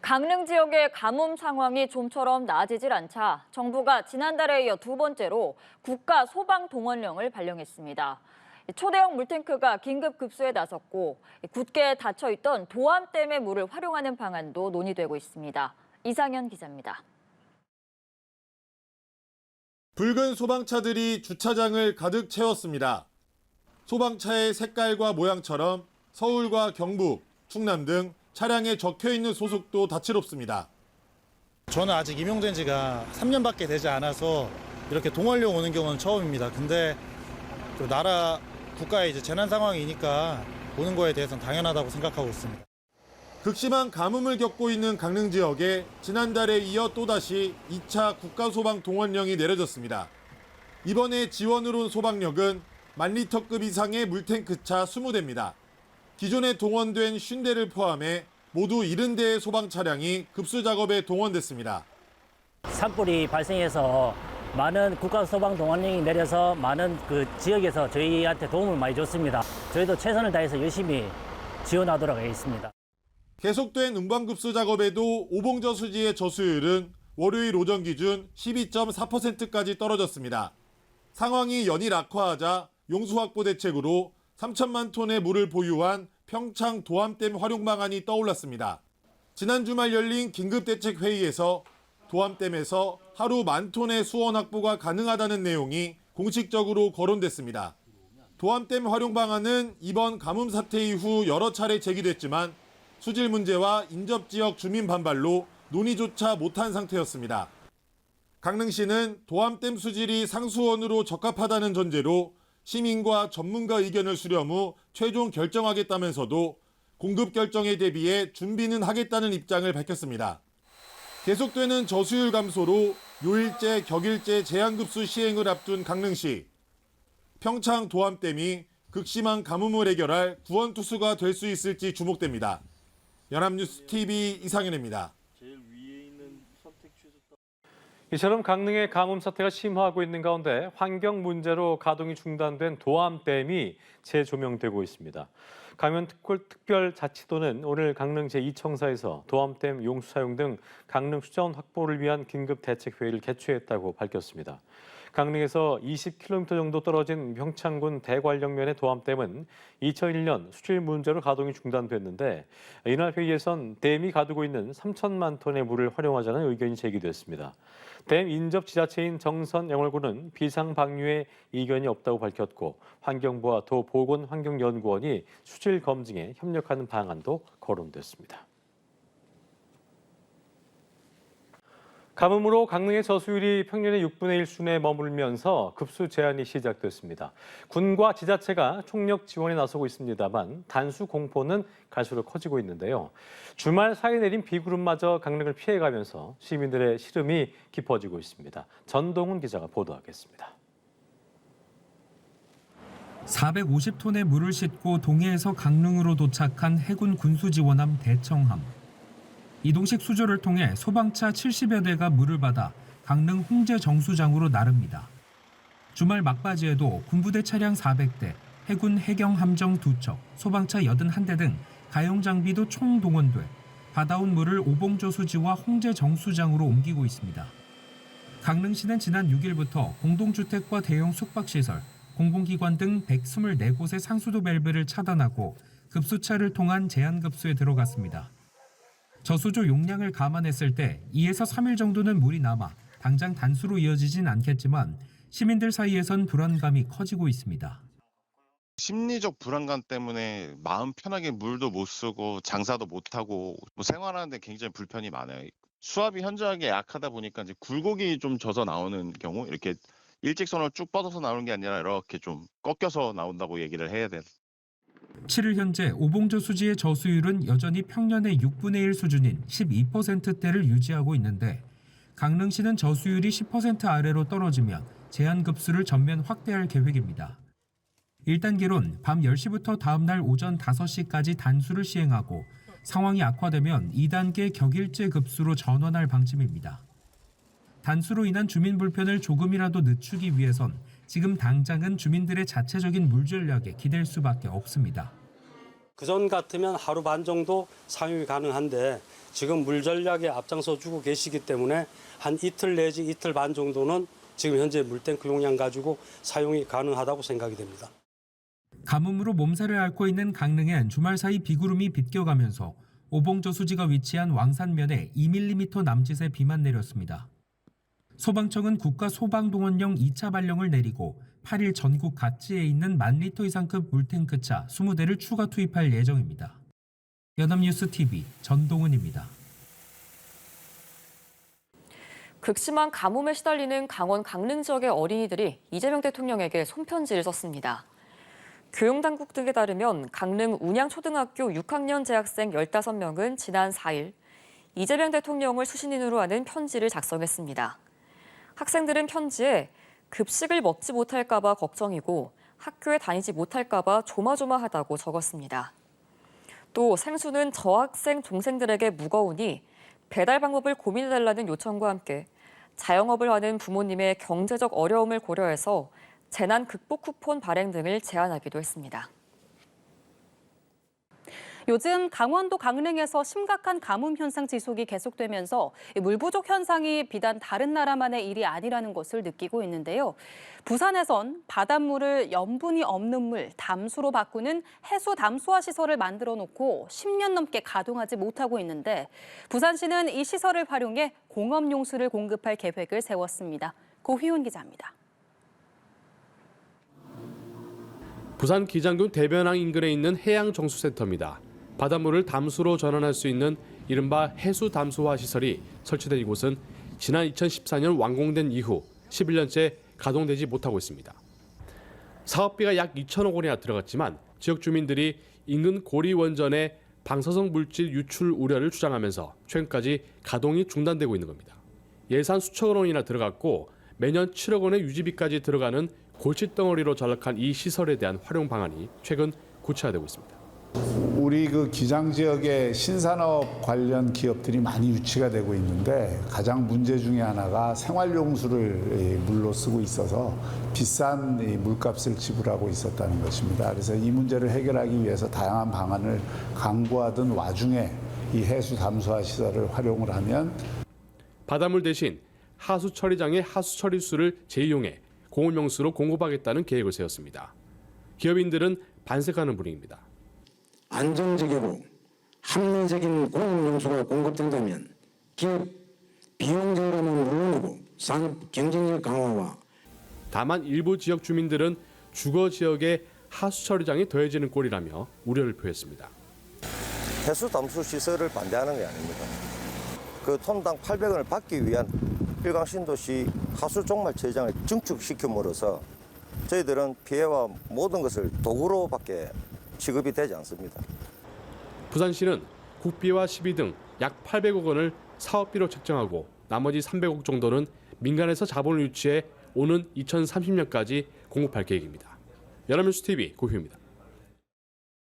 강릉 지역의 가뭄 상황이 좀처럼 나아지질 않자 정부가 지난달에 이어 두 번째로 국가 소방 동원령을 발령했습니다. 초대형 물탱크가 긴급 급수에 나섰고 굳게 닫혀있던 도암댐의 물을 활용하는 방안도 논의되고 있습니다. 이상현 기자입니다. 붉은 소방차들이 주차장을 가득 채웠습니다. 소방차의 색깔과 모양처럼 서울과 경북, 충남 등 차량에 적혀있는 소속도 다채롭습니다. 저는 아직 임용된 지가 3년밖에 되지 않아서 이렇게 동원령 오는 경우는 처음입니다. 근데 또 나라 국가의 이제 재난 상황이니까 오는 거에 대해서는 당연하다고 생각하고 있습니다. 극심한 가뭄을 겪고 있는 강릉 지역에 지난달에 이어 또다시 2차 국가소방 동원령이 내려졌습니다. 이번에 지원으로 온 소방력은 10,000리터급 이상의 물탱크차 20대입니다. 기존에 동원된 50대를 포함해 모두 70대의 소방 차량이 급수 작업에 동원됐습니다. 산불이 발생해서 많은 국가소방 동원령이 내려서 많은 그 지역에서 저희한테 도움을 많이 줬습니다. 저희도 최선을 다해서 열심히 지원하도록 하겠습니다. 계속된 운반급수 작업에도 오봉저 수지의 저수율은 월요일 오전 기준 12.4%까지 떨어졌습니다. 상황이 연일 악화하자 용수 확보 대책으로 3천만 톤의 물을 보유한 평창 도암댐 활용 방안이 떠올랐습니다. 지난 주말 열린 긴급대책회의에서 도암댐에서 하루 10,000톤의 수원 확보가 가능하다는 내용이 공식적으로 거론됐습니다. 도암댐 활용 방안은 이번 가뭄 사태 이후 여러 차례 제기됐지만 수질 문제와 인접 지역 주민 반발로 논의조차 못한 상태였습니다. 강릉시는 도암댐 수질이 상수원으로 적합하다는 전제로 시민과 전문가 의견을 수렴 후 최종 결정하겠다면서도 공급 결정에 대비해 준비는 하겠다는 입장을 밝혔습니다. 계속되는 저수율 감소로 요일제, 격일제 제한급수 시행을 앞둔 강릉시. 평창 도암댐이 극심한 가뭄을 해결할 구원투수가 될 수 있을지 주목됩니다. 연합뉴스 TV 이상현입니다. 이처럼 강릉의 가뭄 사태가 심화하고 있는 가운데 환경 문제로 가동이 중단된 도암댐이 재조명되고 있습니다. 강원특별자치도는 오늘 강릉 제2청사에서 도암댐 용수 사용 등 강릉 수자원 확보를 위한 긴급 대책회의를 개최했다고 밝혔습니다. 강릉에서 20km 정도 떨어진 평창군 대관령면의 도암댐은 2001년 수질 문제로 가동이 중단됐는데 이날 회의에선 댐이 가두고 있는 3천만 톤의 물을 활용하자는 의견이 제기됐습니다. 댐 인접 지자체인 정선 영월군은 비상 방류에 이견이 없다고 밝혔고 환경부와 도보건환경연구원이 수질 검증에 협력하는 방안도 거론됐습니다. 가뭄으로 강릉의 저수율이 평년의 6분의 1 수준에 머물면서 급수 제한이 시작됐습니다. 군과 지자체가 총력 지원에 나서고 있습니다만 단수 공포는 갈수록 커지고 있는데요. 주말 사이에 내린 비구름마저 강릉을 피해가면서 시민들의 시름이 깊어지고 있습니다. 전동훈 기자가 보도하겠습니다. 450톤의 물을 싣고 동해에서 강릉으로 도착한 해군 군수지원함 대청함. 이동식 수조를 통해 소방차 70여 대가 물을 받아 강릉 홍제 정수장으로 나릅니다. 주말 막바지에도 군부대 차량 400대, 해군 해경 함정 2척, 소방차 81대 등 가용 장비도 총동원돼 받아온 물을 오봉조 수지와 홍제 정수장으로 옮기고 있습니다. 강릉시는 지난 6일부터 공동주택과 대형 숙박시설, 공공기관 등 124곳의 상수도 밸브를 차단하고 급수차를 통한 제한급수에 들어갔습니다. 저수조 용량을 감안했을 때 2에서 3일 정도는 물이 남아 당장 단수로 이어지진 않겠지만 시민들 사이에선 불안감이 커지고 있습니다. 심리적 불안감 때문에 마음 편하게 물도 못 쓰고 장사도 못 하고 생활하는데 굉장히 불편이 많아요. 수압이 현저하게 약하다 보니까 이제 굴곡이 좀 져서 나오는 경우 이렇게 일직선으로 쭉 뻗어서 나오는 게 아니라 이렇게 좀 꺾여서 나온다고 얘기를 해야 돼요. 7일 현재 오봉조 수지의 저수율은 여전히 평년의 6분의 1 수준인 12%대를 유지하고 있는데 강릉시는 저수율이 10% 아래로 떨어지면 제한급수를 전면 확대할 계획입니다. 1단계론 밤 10시부터 다음 날 오전 5시까지 단수를 시행하고 상황이 악화되면 2단계 격일제 급수로 전환할 방침입니다. 단수로 인한 주민 불편을 조금이라도 늦추기 위해선 지금 당장은 주민들의 자체적인 물 전략에 기댈 수밖에 없습니다. 그전 같으면 하루 반 정도 사용이 가능한데 지금 물 전략에 앞장서 주고 계시기 때문에 한 이틀 내지 이틀 반 정도는 지금 현재 물탱크 용량 가지고 사용이 가능하다고 생각이 됩니다. 가뭄으로 몸살을 앓고 있는 강릉엔 주말 사이 비구름이 빗겨가면서 오봉저수지가 위치한 왕산면에 2mm 남짓의 비만 내렸습니다. 소방청은 국가소방동원령 2차 발령을 내리고 8일 전국 각지에 있는 10,000리터 이상급 물탱크차 20대를 추가 투입할 예정입니다. 연합뉴스TV 전동은입니다. 극심한 가뭄에 시달리는 강원 강릉 지역의 어린이들이 이재명 대통령에게 손편지를 썼습니다. 교육당국 등에 따르면 강릉 운양초등학교 6학년 재학생 15명은 지난 4일 이재명 대통령을 수신인으로 하는 편지를 작성했습니다. 학생들은 편지에 급식을 먹지 못할까 봐 걱정이고 학교에 다니지 못할까 봐 조마조마하다고 적었습니다. 또 생수는 저학생 동생들에게 무거우니 배달 방법을 고민해달라는 요청과 함께 자영업을 하는 부모님의 경제적 어려움을 고려해서 재난 극복 쿠폰 발행 등을 제안하기도 했습니다. 요즘 강원도 강릉에서 심각한 가뭄 현상 지속이 계속되면서 물 부족 현상이 비단 다른 나라만의 일이 아니라는 것을 느끼고 있는데요. 부산에선 바닷물을 염분이 없는 물, 담수로 바꾸는 해수 담수화 시설을 만들어 놓고 10년 넘게 가동하지 못하고 있는데 부산시는 이 시설을 활용해 공업 용수를 공급할 계획을 세웠습니다. 고휘훈 기자입니다. 부산 기장군 대변항 인근에 있는 해양정수센터입니다. 바닷물을 담수로 전환할 수 있는 이른바 해수 담수화 시설이 설치된 이곳은 지난 2014년 완공된 이후 11년째 가동되지 못하고 있습니다. 사업비가 약 2천억 원이나 들어갔지만 지역 주민들이 인근 고리 원전의 방사성 물질 유출 우려를 주장하면서 최근까지 가동이 중단되고 있는 겁니다. 예산 수천억 원이나 들어갔고 매년 7억 원의 유지비까지 들어가는 골칫덩어리로 전락한 이 시설에 대한 활용 방안이 최근 구체화되고 있습니다. 우리 그 기장 지역의 신산업 관련 기업들이 많이 유치가 되고 있는데 가장 문제 중에 하나가 생활용수를 물로 쓰고 있어서 비싼 물값을 지불하고 있었다는 것입니다. 그래서 이 문제를 해결하기 위해서 다양한 방안을 강구하던 와중에 이 해수 담수화 시설을 활용을 하면 바닷물 대신 하수 처리장의 하수 처리수를 재이용해 공업용수로 공급하겠다는 계획을 세웠습니다. 기업인들은 반색하는 분위기입니다. 안정적이고 합리적인 공업용수가 공급된다면 기업 비용 절감은 물론이고 산업 경쟁력 강화와 다만 일부 지역 주민들은 주거 지역에 하수 처리장이 더해지는 꼴이라며 우려를 표했습니다. 해수 담수 시설을 반대하는 게 아닙니다. 그 톤당 800원을 받기 위한 일강 신도시 하수 종말 처리장을 증축시킴으로써 저희들은 피해와 모든 것을 도구로밖에 취급이 되지 않습니다. 부산시는 국비와 시비 등 약 800억 원을 사업비로 책정하고 나머지 300억 정도는 민간에서 자본을 유치해 오는 2030년까지 공급할 계획입니다. 연합뉴스TV 고휘입니다.